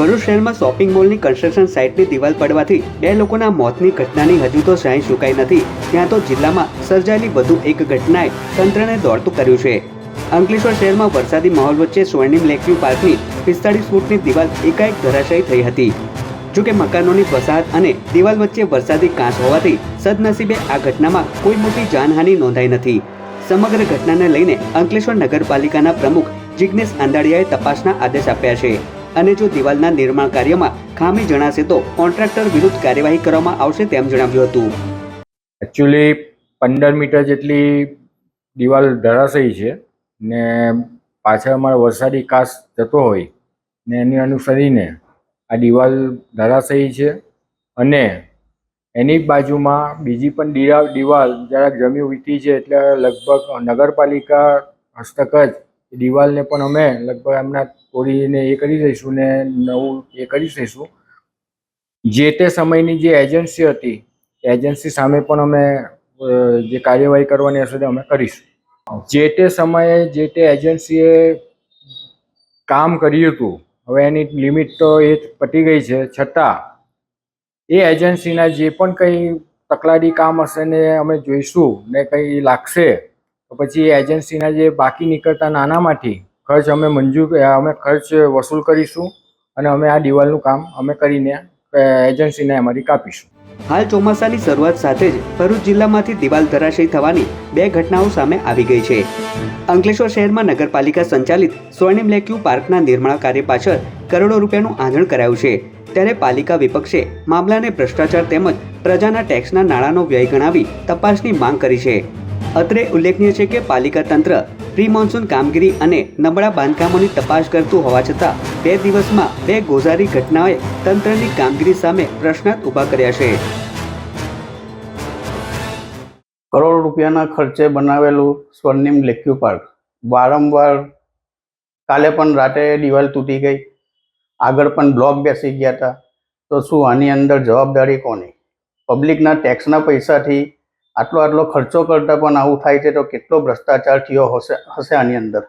ભરૂચ શહેરમાં shopping મોલની construction સાઇટની દિવાલ પડવાથી 2 લોકોના મોતની ઘટનાની હજુ તો શાહી ચૂકાઈ નથી, ત્યાં તો જિલ્લામાં સર્જાયેલી વધુ એક ઘટનાએ તંત્રને દોડતું કર્યું છે। અંકલેશ્વર શહેરમાં વરસાદી માહોલ વચ્ચે સ્વર્ણિમ લેકવ્યુ પાર્કની 45 ફૂટની દિવાલ એકાએક ધરાશાયી થઈ હતી। જોકે મકાનોની વસાહત અને દિવાલ વચ્ચે વરસાદી કાંસ હોવાથી સદનસીબે આ ઘટનામાં કોઈ મોટી જાનહાનિ નોંધાઈ નથી। સમગ્ર ઘટનાને લઈને અંકલેશ્વર નગરપાલિકાના પ્રમુખ જિગ્નેશ આંદાડિયાએ તપાસના આદેશ આપ્યા છે અને જો દિવાલના નિર્માણ કાર્યમાં ખામી જણાશે તો કોન્ટ્રાક્ટર વિરુદ્ધ કાર્યવાહી કરવામાં આવશે તેમ જણાવ્યું હતું। એકચ્યુઅલી 15 મીટર જેટલી દિવાલ ધરાશાયી છે ને પાછળ અમારો વરસાદી કાંસ જતો હોય ને એની અનુસરીને આ દિવાલ ધરાશાયી છે અને એની બાજુમાં બીજી પણ દિવાલ જરાક જમી વીતી છે, એટલે લગભગ નગરપાલિકા હસ્તક જ દિવાલને પણ અમે લગભગ એમના તોડીને એ કરી દઈશું ને નવું એ કરી દઈશું। જે તે સમયની જે એજન્સી હતી એજન્સી સામે પણ અમે જે કાર્યવાહી કરવાની હશે તે અમે કરીશું। જે તે સમયે જે તે એજન્સીએ કામ કર્યું હતું, હવે એની લિમિટ તો એ પતી ગઈ છે, છતાં એ એજન્સીના જે પણ કંઈ તકલાદી કામ હશે ને અમે જોઈશું ને કંઈ લાગશે તો પછી એ એજન્સીના જે બાકી નીકળતા નાનામાંથી ખર્ચ અમે ખર્ચ વસૂલ કરીશું અને અમે આ દિવાલનું કામ અમે કરીને એજન્સીને અમારી કાપીશું। હાલ ચોમાસાની શરૂઆત સાથે જ ભરૂચ જિલ્લામાંથી દિવાલ ધરાશાયી થવાની 2 ઘટનાઓ સામે આવી ગઈ છે। અંકલેશ્વર શહેરમાં નગરપાલિકા સંચાલિત સ્વર્ણિમ લેકવ્યુ પાર્કના નિર્માણ કાર્ય પાછળ કરોડો રૂપિયાનું આંધણ કરાયું છે, ત્યારે પાલિકા વિપક્ષે મામલાને ભ્રષ્ટાચાર તેમજ પ્રજાના ટેક્સના નાણાંનો વ્યય ગણાવી તપાસની માંગ કરી છે। અત્રે ઉલ્લેખનીય છે કે પાલિકા તંત્ર પ્રી મોન્સૂન કામગીરી અને નબળા બાંધકામોની તપાસ કરતું હોવા છતાં 2 દિવસમાં 2 ગોઝારી ઘટનાઓએ તંત્રની કામગીરી સામે પ્રશ્નાર્થ ઊભા કર્યા છે। કરોડ રૂપિયાના ખર્ચે બનાવેલું સ્વર્ણિમ લેકવ્યુ પાર્ક વારંવાર કાલે પણ રાતે દિવાલ તૂટી ગઈ, આગળ પણ બ્લોક બેસી ગયા હતા, તો શું આની અંદર જવાબદારી કોની? પબ્લિકના ટેક્સના પૈસાથી આટલો ખર્ચો કરતાં પણ આવું થાય છે તો કેટલો ભ્રષ્ટાચાર થયો હશે આની અંદર?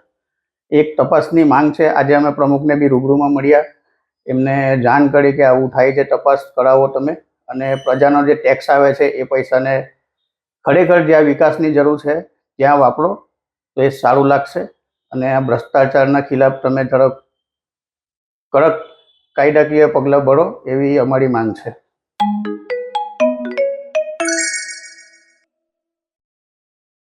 એક તપાસની માંગ છે। આજે અમે પ્રમુખને બી રૂબરૂમાં મળ્યા, એમને જાણ કરી કે આવું થાય છે, તપાસ કરાવો તમે અને પ્રજાનો જે ટેક્સ આવે છે એ પૈસાને ખરેખર જ્યાં વિકાસની જરૂર છે ત્યાં વાપરો તો એ સારું લાગશે અને આ ભ્રષ્ટાચારના ખિલાફ તમે કડક કાયદાકીય પગલાં ભરો એવી અમારી માંગ છે।